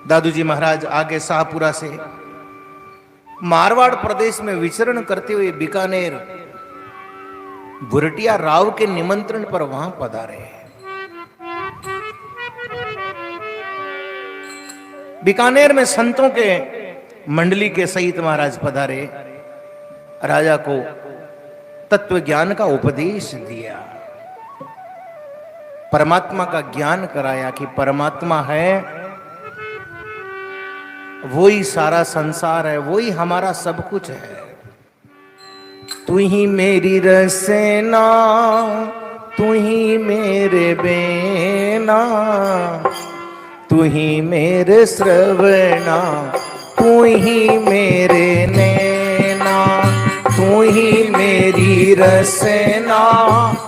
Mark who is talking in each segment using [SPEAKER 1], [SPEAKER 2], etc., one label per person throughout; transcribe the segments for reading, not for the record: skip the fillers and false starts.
[SPEAKER 1] दादूजी महाराज आगे शाहपुरा से मारवाड़ प्रदेश में विचरण करते हुए बीकानेर बुरटिया राव के निमंत्रण पर वहां पधारे। बीकानेर में संतों के मंडली के सहित महाराज पधारे, राजा को तत्व ज्ञान का उपदेश दिया, परमात्मा का ज्ञान कराया कि परमात्मा है, वही सारा संसार है, वही हमारा सब कुछ है। तू ही मेरी रसेना, तू ही मेरे बेना, तू ही मेरे श्रवणा, तू ही मेरे नैना, तू ही मेरी रसना,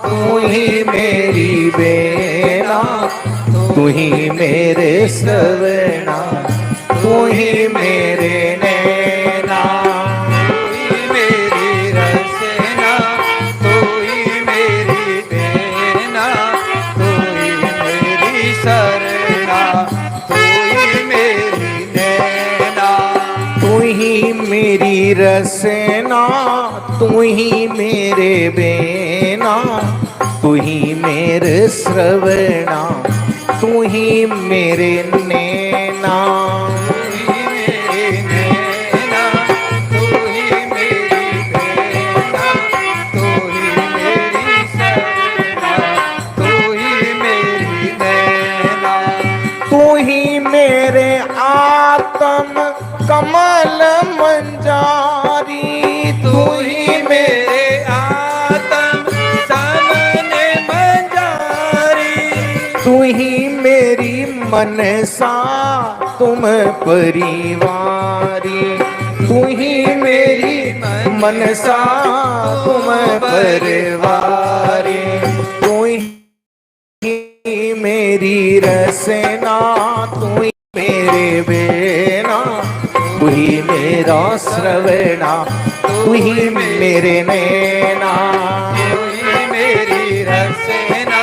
[SPEAKER 1] तू ही मेरी बेना, तू ही मेरे श्रवणा, तू ही मेरे नैना,
[SPEAKER 2] तू ही मेरी रसना, तू ही मेरी बेना, तू ही मेरी शरणा, तू ही मेरी नैना,
[SPEAKER 1] तू ही मेरी रसना, तू ही मेरे बेना, तू ही मेरे श्रवणा, तू ही मेरे नैना, कमल मंजारी,
[SPEAKER 2] तू ही मेरे आत्म सामने मंजारी,
[SPEAKER 1] तू ही मेरी मनसा तुम परिवारी, तू ही मेरी मनसा तुम परिवारी, तू ही मेरी रसना, तू ही मेरे बेना, तू ही मेरा श्रवणा, तू ही मेरे नैना,
[SPEAKER 2] तू ही मेरी रसना,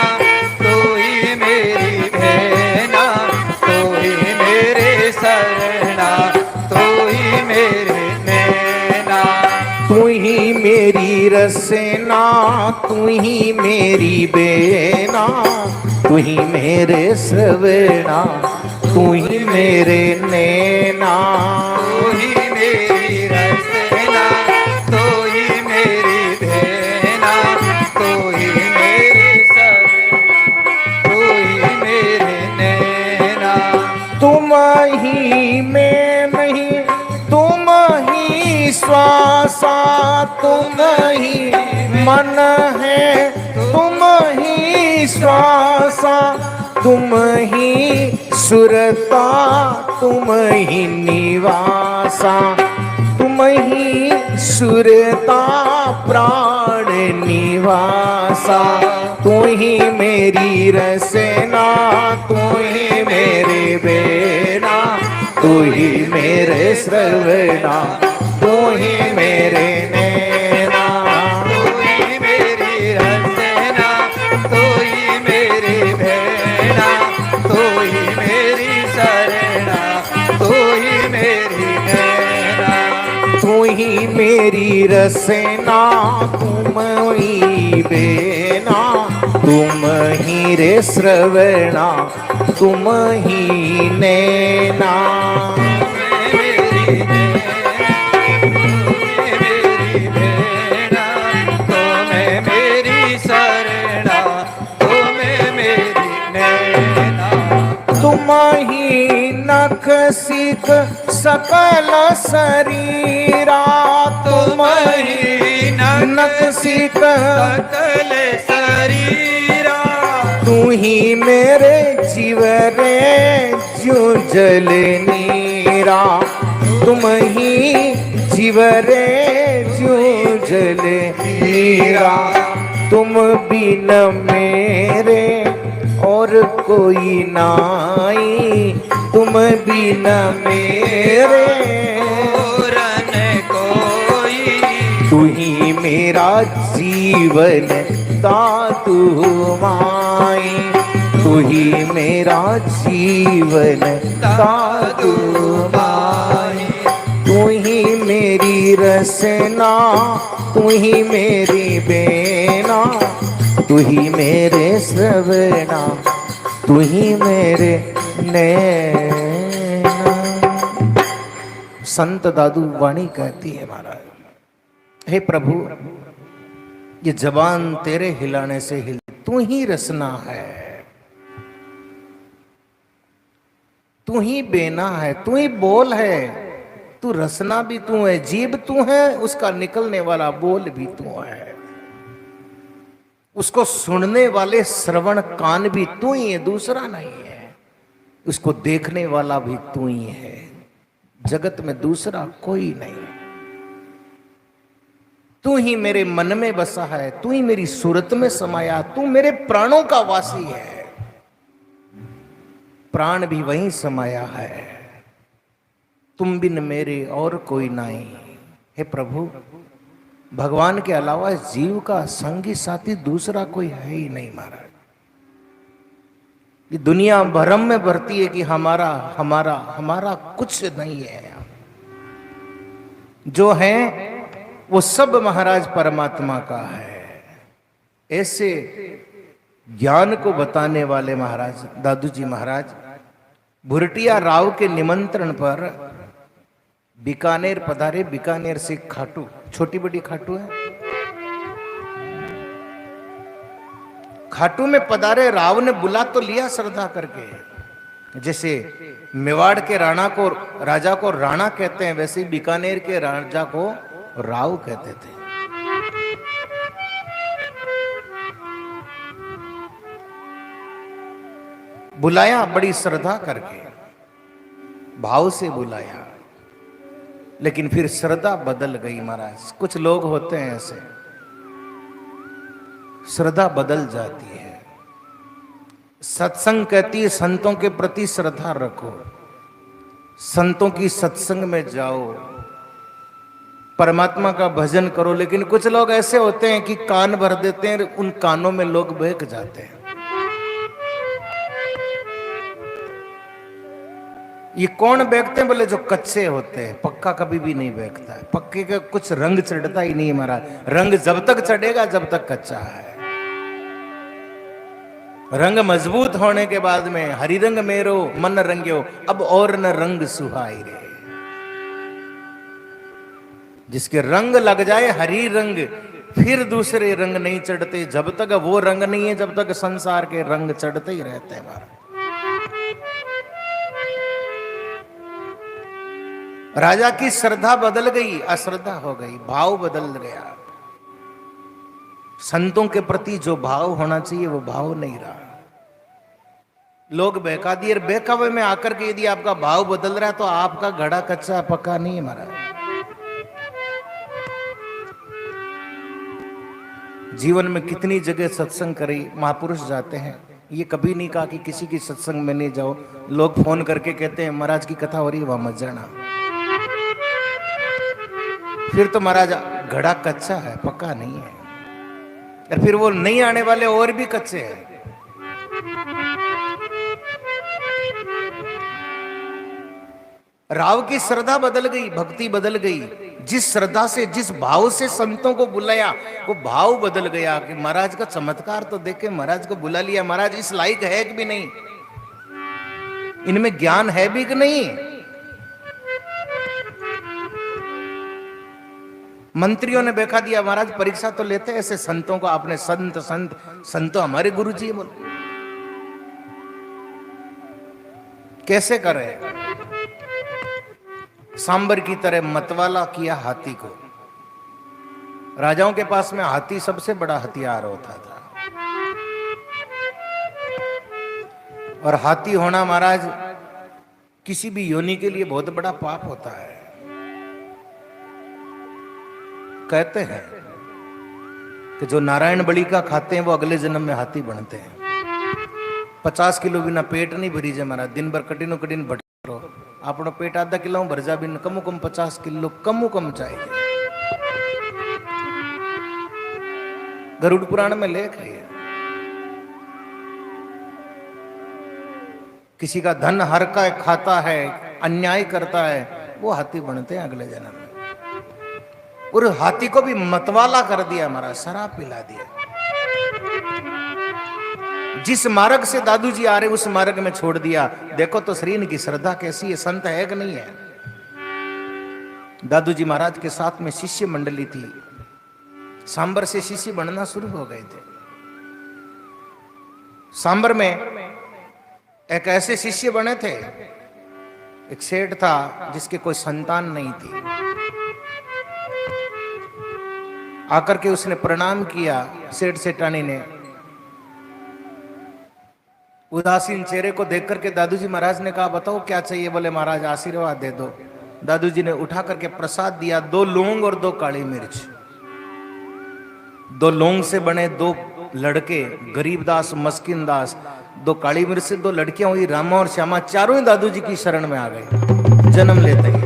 [SPEAKER 2] तू ही मेरी बेना, तू ही मेरे शरणा, तू ही मेरे नैना,
[SPEAKER 1] तू ही मेरी रसना, तू ही मेरी बेना, तू ही मेरे श्रवणा, तू ही मेरे नैना,
[SPEAKER 2] तू ही मेरी रसना, तू ही मेरी बेना, तू ही मेरी शरणा, तू ही मेरे नैना,
[SPEAKER 1] तुम ही में नहीं, तुम ही श्वासा, तुम ही मन है, तुम ही श्वासा, तुम ही सुरता, तुम ही निवासा, तुम ही सुरता प्राण निवासा, तू ही मेरी रसना, तू ही मेरे बेना, तू ही मेरे श्रवणा, तू ही मेरे नैना,
[SPEAKER 2] तू ही मेरी रसना, तू ही मेरी बेना, तू ही मेरी शरणा, तू ही मेरी नैना,
[SPEAKER 1] तू ही मेरी रसना, तुम ही बेना, तुम ही रे श्रवणा, तुम ही नैना,
[SPEAKER 2] मेरी बेना, तुम्हें मेरी शरणा, तुम्हें मेरी नैना,
[SPEAKER 1] तुम ही नख सिख सकल शरीरा, तुम ही नख सिख
[SPEAKER 2] सकल शरीरा,
[SPEAKER 1] तू ही मेरे जीव रे जो जल नीरा, तुम ही जीव रे जो जल नीरा, तुम बिन मेरे और कोई नाई, तुम बिन मेरे
[SPEAKER 2] और न कोई,
[SPEAKER 1] तू ही मेरा जीवन दातु माई, तू ही मेरा जीवन दातू
[SPEAKER 2] माई
[SPEAKER 1] तू ही मेरी रसना, तू ही मेरी बेना, तू ही मेरे श्रवणा, तू ही मेरे नैना। संत दादू वाणी कहती है महाराज, हे प्रभु ये जबान तेरे हिलाने से हिल, तू ही रसना है, तू ही बेना है, तू ही बोल है, तू रसना भी तू है, जीभ तू है, उसका निकलने वाला बोल भी तू है, उसको सुनने वाले श्रवण कान भी तू ही है, दूसरा नहीं है, उसको देखने वाला भी तू ही है, जगत में दूसरा कोई नहीं। तू ही मेरे मन में बसा है, तू ही मेरी सूरत में समाया, तू मेरे प्राणों का वासी है, प्राण भी वहीं समाया है, तुम बिन मेरे और कोई नहीं। हे प्रभु भगवान के अलावा जीव का संगी साथी दूसरा कोई है ही नहीं महाराज। ये दुनिया भरम में भरती है कि हमारा हमारा हमारा कुछ नहीं है, जो है वो सब महाराज परमात्मा का है। ऐसे ज्ञान को बताने वाले महाराज दादू जी महाराज भुरटिया राव के निमंत्रण पर बीकानेर पधारे। बीकानेर से खाटू, छोटी बड़ी खाटू है, खाटू में पधारे। राव ने बुला तो लिया श्रद्धा करके, जैसे मेवाड़ के राजा को राणा कहते हैं, वैसे बीकानेर के राजा को राव कहते थे। बुलाया बड़ी श्रद्धा करके, भाव से बुलाया, लेकिन फिर श्रद्धा बदल गई महाराज। कुछ लोग होते हैं ऐसे, श्रद्धा बदल जाती है। सत्संग कहती है संतों के प्रति श्रद्धा रखो, संतों की सत्संग में जाओ, परमात्मा का भजन करो। लेकिन कुछ लोग ऐसे होते हैं कि कान भर देते हैं, उन कानों में लोग बहक जाते हैं। ये कौन बहकते हैं? बोले जो कच्चे होते हैं, पक्का कभी भी नहीं बहकता है। पक्के का कुछ रंग चढ़ता ही नहीं है महाराज। रंग जब तक चढ़ेगा जब तक कच्चा है। रंग मजबूत होने के बाद में हरि रंग मेरो मन रंग्यो, अब और न रंग सुहाई रे। जिसके रंग लग जाए हरी रंग, फिर दूसरे रंग नहीं चढ़ते। जब तक वो रंग नहीं है, जब तक संसार के रंग चढ़ते ही रहते हैं महाराज। राजा की श्रद्धा बदल गई, अश्रद्धा हो गई, भाव बदल गया। संतों के प्रति जो भाव होना चाहिए वो भाव नहीं रहा। लोग बहका दिए। बहकावे में आकर के यदि आपका भाव बदल रहा है तो आपका घड़ा कच्चा पक्का नहीं है महाराज। जीवन में कितनी जगह सत्संग करी, महापुरुष जाते हैं, ये कभी नहीं कहा कि किसी की सत्संग में नहीं जाओ। लोग फोन करके कहते हैं महाराज की कथा हो रही है, वहां मत जाना। फिर तो महाराज घड़ा कच्चा है, पक्का नहीं है। और फिर वो नहीं आने वाले और भी कच्चे हैं। राव की श्रद्धा बदल गई, भक्ति बदल गई। जिस श्रद्धा से, जिस भाव से संतों को बुलाया, वो भाव बदल गया कि महाराज का चमत्कार तो देख के महाराज को बुला लिया। महाराज इस लायक है कि भी नहीं, इनमें ज्ञान है भी कि नहीं। मंत्रियों ने बैठा दिया, महाराज परीक्षा तो लेते ऐसे संतों को। आपने संत हमारे गुरु जी बोल, कैसे करे? सांबर की तरह मतवाला किया हाथी को। राजाओं के पास में हाथी सबसे बड़ा हथियार होता था। और हाथी होना महाराज किसी भी योनि के लिए बहुत बड़ा पाप होता है। कहते हैं कि जो नारायण बलि का खाते हैं वो अगले जन्म में हाथी बनते हैं। 50 किलो बिना पेट नहीं भरी जाए महाराज। दिन भर कठिनो कठिन भटको, आपनो पेट आधा किलो भर जा, बिन कमु कम 50 किलो कमु कम चाहिए। गरुड़ पुराण में लेख है। किसी का धन हरका है, खाता है, अन्याय करता है, वो हाथी बनते हैं अगले जन्म में। और हाथी को भी मतवाला कर दिया महाराज, शराब पिला दिया। जिस मार्ग से दादू जी आ रहे उस मार्ग में छोड़ दिया। देखो तो श्रीन की श्रद्धा कैसी है, संत है कि नहीं है। दादू जी महाराज के साथ में शिष्य मंडली थी, सांबर से शिष्य बनना शुरू हो गए थे। सांबर में एक ऐसे शिष्य बने थे, एक सेठ था जिसके कोई संतान नहीं थी। आकर के उसने प्रणाम किया सेठ सेठानी ने। उदासीन चेहरे को देख करके दादू जी महाराज ने कहा बताओ क्या चाहिए। बोले महाराज आशीर्वाद दे दो। दादू जी ने उठा करके प्रसाद दिया, 2 लौंग और 2 काली मिर्च। 2 लौंग से बने 2 लड़के, गरीबदास मस्किन दास, 2 काली मिर्च से 2 लड़कियां हुई रामा और श्यामा, चारों ही दादू जी की शरण में आ गए जन्म लेते ही।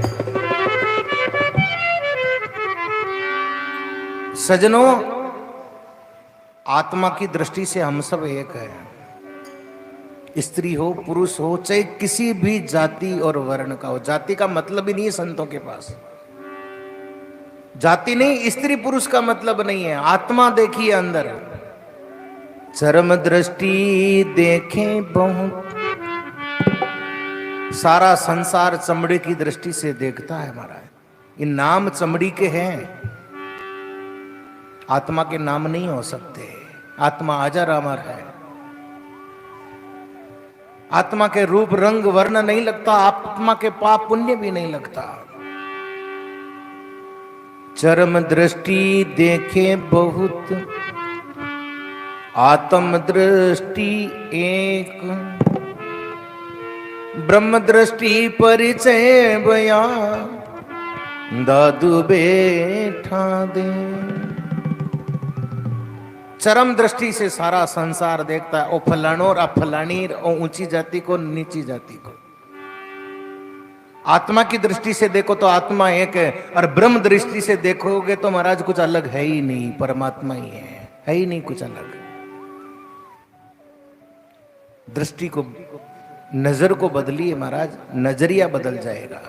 [SPEAKER 1] सजनों, आत्मा की दृष्टि से हम सब एक है। स्त्री हो पुरुष हो, चाहे किसी भी जाति और वर्ण का हो। जाति का मतलब ही नहीं है संतों के पास। जाति नहीं, स्त्री पुरुष का मतलब नहीं है। आत्मा देखिए अंदर। चरम दृष्टि देखें बहुत, सारा संसार चमड़े की दृष्टि से देखता है महाराज। ये नाम चमड़ी के हैं, आत्मा के नाम नहीं हो सकते। आत्मा अजर अमर है। आत्मा के रूप रंग वर्ण नहीं लगता, आत्मा के पाप पुण्य भी नहीं लगता। चरम दृष्टि देखे बहुत, आत्म दृष्टि एक। ब्रह्म दृष्टि परिचय बया, दादू बैठा दे। चरम दृष्टि से सारा संसार देखता है, ओ फलानो और अफलानी, ओ ऊंची जाति को नीची जाति को। आत्मा की दृष्टि से देखो तो आत्मा एक है, और ब्रह्म दृष्टि से देखोगे तो महाराज कुछ अलग है ही नहीं, परमात्मा ही है ही नहीं कुछ अलग। दृष्टि को, नजर को बदलिए महाराज, नजरिया बदल जाएगा।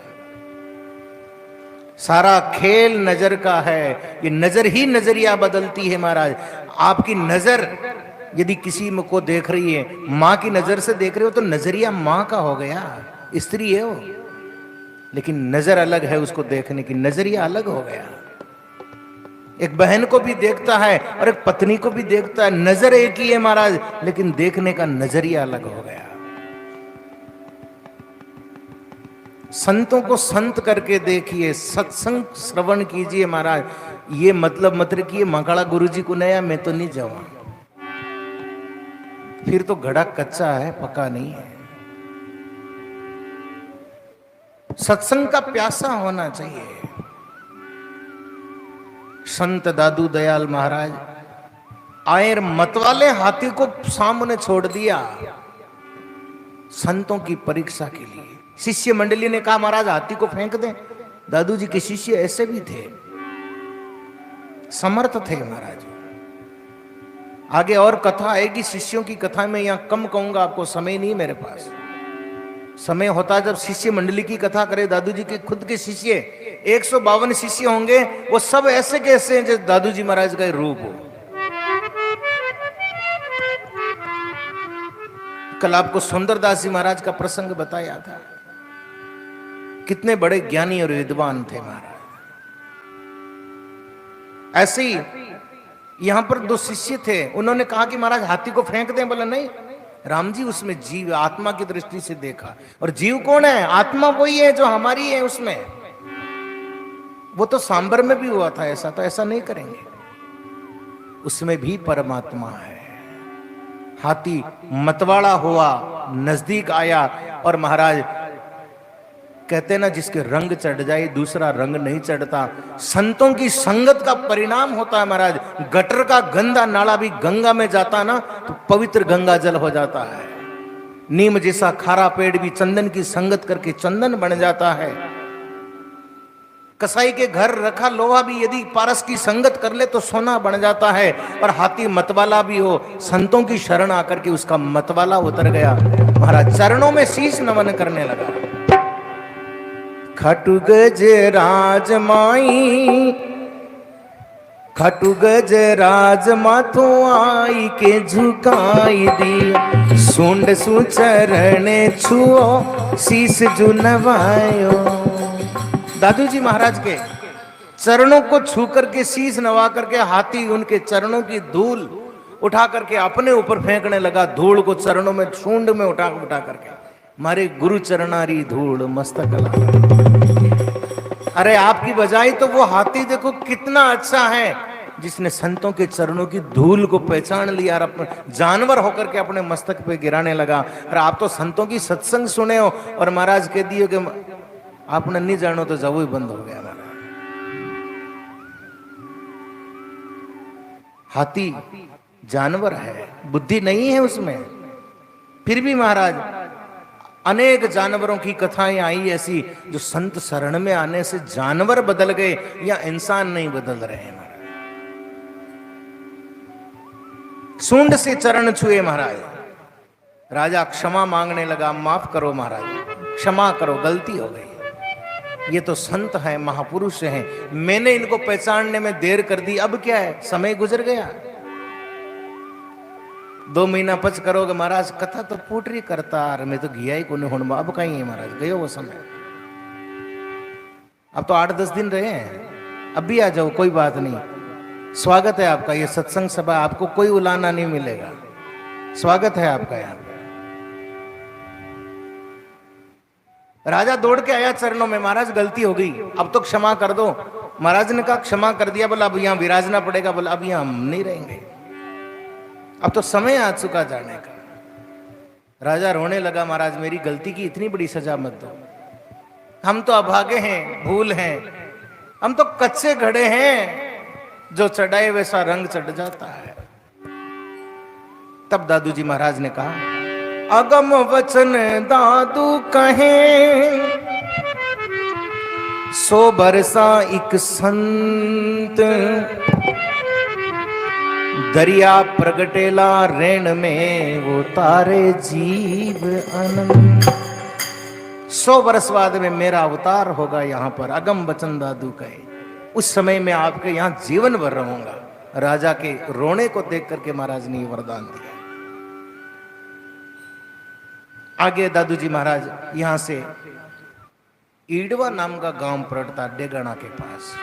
[SPEAKER 1] सारा खेल नजर का है, ये नजर ही नजरिया बदलती है महाराज। आपकी नजर यदि किसी को देख रही है, माँ की नजर से देख रहे हो तो नजरिया माँ का हो गया, स्त्री है वो, लेकिन नजर अलग है उसको देखने की, नजरिया अलग हो गया। एक बहन को भी देखता है और एक पत्नी को भी देखता है, नजर एक ही है महाराज, लेकिन देखने का नजरिया अलग हो गया। संतों को संत करके देखिए, सत्संग श्रवण कीजिए महाराज। ये मतलब मत रखिए मंगला गुरुजी को नया मैं तो नहीं जाऊं, फिर तो घड़ा कच्चा है, पका नहीं है। सत्संग का प्यासा होना चाहिए। संत दादू दयाल महाराज आए, मतवाले हाथी को सामने छोड़ दिया संतों की परीक्षा के लिए। शिष्य मंडली ने कहा महाराज हाथी को फेंक दें। दादू जी के शिष्य ऐसे भी थे, समर्थ थे महाराज। आगे और कथा आएगी, शिष्यों की कथा में यहां कम कहूंगा, आपको समय नहीं मेरे पास। समय होता जब शिष्य मंडली की कथा करे। दादू जी के खुद के शिष्य 152 शिष्य होंगे, वो सब ऐसे कैसे हैं जैसे दादू जी महाराज का रूप हो। कल आपको सुंदरदास जी महाराज का प्रसंग बताया था, कितने बड़े ज्ञानी और विद्वान थे महाराज। ऐसे ही यहां पर 2 शिष्य थे, उन्होंने कहा कि महाराज हाथी को फेंक दें। बोला नहीं राम जी, उसमें जीव, आत्मा की दृष्टि से देखा। और जीव कौन है? आत्मा वही है जो हमारी है उसमें। वो तो सांबर में भी हुआ था ऐसा, तो ऐसा नहीं करेंगे, उसमें भी परमात्मा है। हाथी मतवाड़ा हुआ, नजदीक आया, और महाराज कहते ना जिसके रंग चढ़ जाए दूसरा रंग नहीं चढ़ता। संतों की संगत का परिणाम होता है महाराज। गटर का गंदा नाला भी गंगा में जाता ना तो पवित्र गंगा जल हो जाता है। नीम जैसा खारा पेड़ भी चंदन की संगत करके चंदन बन जाता है। कसाई के घर रखा लोहा भी यदि पारस की संगत कर ले तो सोना बन जाता है, और हाथी मतवाला भी हो, संतों की शरण आकर के उसका मतवाला उतर गया। महाराज चरणों में शीश नमन करने लगा। खटु गज राज माई, खटु गज राज माथो आई के झुकाई दी, सूंड सुचरण छुओ शीस जु नवायो। दादू जी महाराज के चरणों को छू करके शीश नवा करके हाथी उनके चरणों की धूल उठा करके अपने ऊपर फेंकने लगा। धूल को चरणों में सूंड में उठा उठा करके, मारे गुरु चरणारी धूल मस्तक लगा। अरे आपकी बजाई तो वो हाथी देखो कितना अच्छा है, जिसने संतों के चरणों की धूल को पहचान लिया और अपने जानवर होकर के अपने मस्तक पे गिराने लगा। और आप तो संतों की सत्संग सुने हो और महाराज कह दिए कि आपने नहीं जानो तो जब ही बंद हो गया। महाराज हाथी जानवर है, बुद्धि नहीं है उसमें, फिर भी महाराज अनेक जानवरों की कथाएं आई ऐसी जो संत शरण में आने से जानवर बदल गए या इंसान नहीं बदल रहे हैं। महाराज सूंड से चरण छुए महाराज, राजा क्षमा मांगने लगा, माफ करो महाराज, क्षमा करो, गलती हो गई। ये तो संत है, महापुरुष हैं, मैंने इनको पहचानने में देर कर दी, अब क्या है, समय गुजर गया। 2 महीना पच करोगे महाराज, कथा तो पूटरी करता मैं तो गया ही को नहीं, अब कहीं है महाराज, गयो वो समय। अब तो 8-10 दिन रहे हैं, अब भी आ जाओ, कोई बात नहीं, स्वागत है आपका। ये सत्संग सभा, आपको कोई उलाना नहीं मिलेगा, स्वागत है आपका यहाँ। राजा दौड़ के आया चरणों में, महाराज गलती हो गई, अब तो क्षमा कर दो। महाराज ने कहा क्षमा कर दिया, बोला अब यहाँ विराजना पड़ेगा, बोला अब यहाँ हम नहीं रहेंगे, अब तो समय आ चुका जाने का। राजा रोने लगा, महाराज मेरी गलती की इतनी बड़ी सजा मत दो, हम तो अभागे हैं, भूल हैं, हम तो कच्चे घड़े हैं, जो चढ़ाए वैसा रंग चढ़ जाता है। तब दादू जी महाराज ने कहा, अगम वचन दादू कहे, सो बरसा एक संत, दरिया प्रगटेला रेण में वो तारे जीव अनंत। 100 वर्ष बाद में मेरा अवतार होगा यहाँ पर, अगम वचन दादू कहे, उस समय में आपके यहाँ जीवन भर रहूंगा। राजा के रोने को देख करके महाराज ने वरदान दिया। आगे दादू जी महाराज यहां से ईडवा नाम का गांव पड़ता डेगाना के पास,